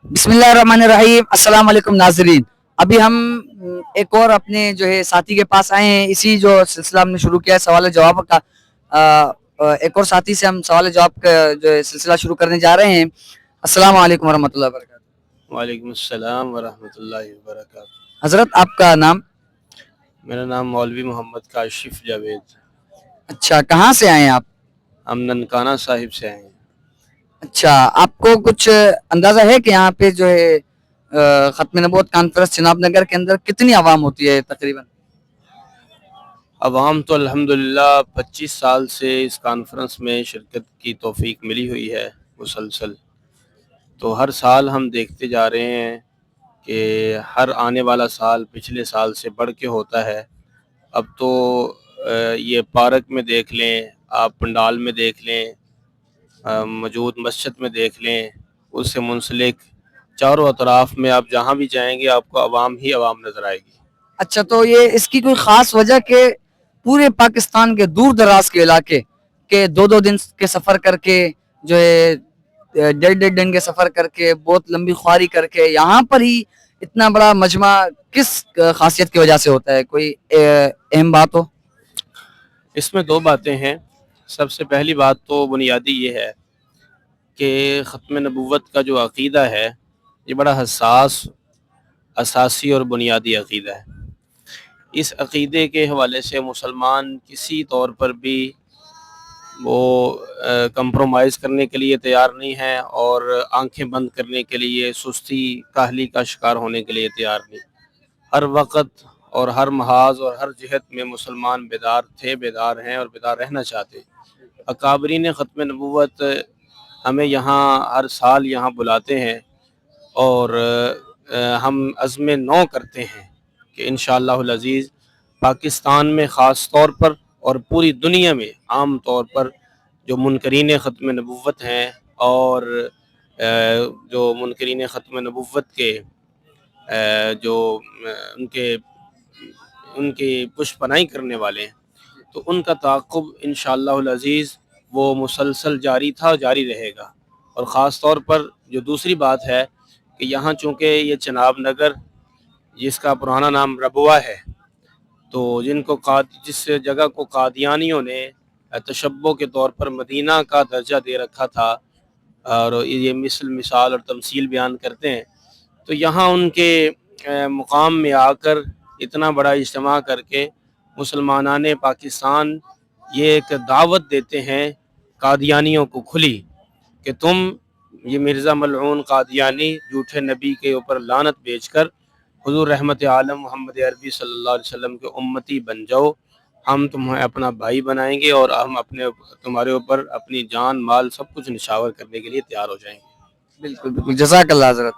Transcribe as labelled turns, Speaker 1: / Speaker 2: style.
Speaker 1: بسم اللہ الرحمن الرحیم، السلام علیکم ناظرین۔ ابھی ہم ایک اور اپنے جو ہے ساتھی کے پاس آئے ہیں، اسی جو سلسلہ ہم نے شروع کیا ہے سوال جواب کا، ایک اور ساتھی سے ہم سوال جواب کا جو ہے سلسلہ شروع کرنے جا رہے ہیں۔ السلام علیکم ورحمۃ اللہ وبرکاتہ۔
Speaker 2: وعلیکم السلام ورحمۃ اللہ وبرکاتہ۔
Speaker 1: حضرت آپ کا نام؟
Speaker 2: میرا نام مولوی محمد کاشف جاوید۔
Speaker 1: اچھا، کہاں سے آئے ہیں آپ؟
Speaker 2: ہم ننکانہ صاحب سے آئے ہیں۔
Speaker 1: اچھا، آپ کو کچھ اندازہ ہے کہ یہاں پہ جو ہے ختم نبوت کانفرنس چناب نگر کے اندر کتنی عوام ہوتی ہے تقریباً؟
Speaker 2: عوام تو الحمدللہ 25 سال سے اس کانفرنس میں شرکت کی توفیق ملی ہوئی ہے مسلسل، تو ہر سال ہم دیکھتے جا رہے ہیں کہ ہر آنے والا سال پچھلے سال سے بڑھ کے ہوتا ہے۔ اب تو یہ پارک میں دیکھ لیں، آپ پنڈال میں دیکھ لیں، موجود مسجد میں دیکھ لیں، اس سے منسلک چاروں اطراف میں آپ جہاں بھی جائیں گے آپ کو عوام ہی عوام نظر آئے گی۔
Speaker 1: اچھا، تو یہ اس کی کوئی خاص وجہ کہ پورے پاکستان کے دور دراز کے علاقے کے دو دو دن کے سفر کر کے جو ہے ڈیڑھ ڈیڑھ دن کے سفر کر کے بہت لمبی خواری کر کے یہاں پر ہی اتنا بڑا مجمع کس خاصیت کی وجہ سے ہوتا ہے؟ کوئی اہم بات ہو؟
Speaker 2: اس میں دو باتیں ہیں۔ سب سے پہلی بات تو بنیادی یہ ہے کہ ختم نبوت کا جو عقیدہ ہے یہ بڑا حساس، اساسی اور بنیادی عقیدہ ہے۔ اس عقیدے کے حوالے سے مسلمان کسی طور پر بھی وہ کمپرومائز کرنے کے لیے تیار نہیں ہیں اور آنکھیں بند کرنے کے لیے، سستی کاہلی کا شکار ہونے کے لیے تیار نہیں۔ ہر وقت اور ہر محاذ اور ہر جہت میں مسلمان بیدار تھے، بیدار ہیں اور بیدار رہنا چاہتے۔ اکابرین ختم نبوت ہمیں یہاں ہر سال یہاں بلاتے ہیں اور ہم عزم نو کرتے ہیں کہ انشاءاللہ العزیز پاکستان میں خاص طور پر اور پوری دنیا میں عام طور پر جو منکرین ختم نبوت ہیں اور جو منکرین ختم نبوت کے جو ان کے پشت پناہی کرنے والے ہیں، تو ان کا تعاقب انشاءاللہ العزیز وہ مسلسل جاری تھا اور جاری رہے گا۔ اور خاص طور پر جو دوسری بات ہے کہ یہاں چونکہ یہ چناب نگر جس کا پرانا نام ربوہ ہے، تو جس جگہ کو قادیانیوں نے تشبہ کے طور پر مدینہ کا درجہ دے رکھا تھا اور یہ مثال اور تمثیل بیان کرتے ہیں، تو یہاں ان کے مقام میں آ کر اتنا بڑا اجتماع کر کے مسلمانان پاکستان یہ ایک دعوت دیتے ہیں قادیانیوں کو کھلی کہ تم یہ مرزا ملعون قادیانی جھوٹے نبی کے اوپر لعنت بیچ کر حضور رحمت عالم محمد عربی صلی اللہ علیہ وسلم کے امتی بن جاؤ، ہم تمہیں اپنا بھائی بنائیں گے اور ہم تمہارے اوپر اپنی جان مال سب کچھ نشاور کرنے کے لیے تیار ہو جائیں گے۔
Speaker 1: بالکل بالکل، جزاک اللہ حضرت۔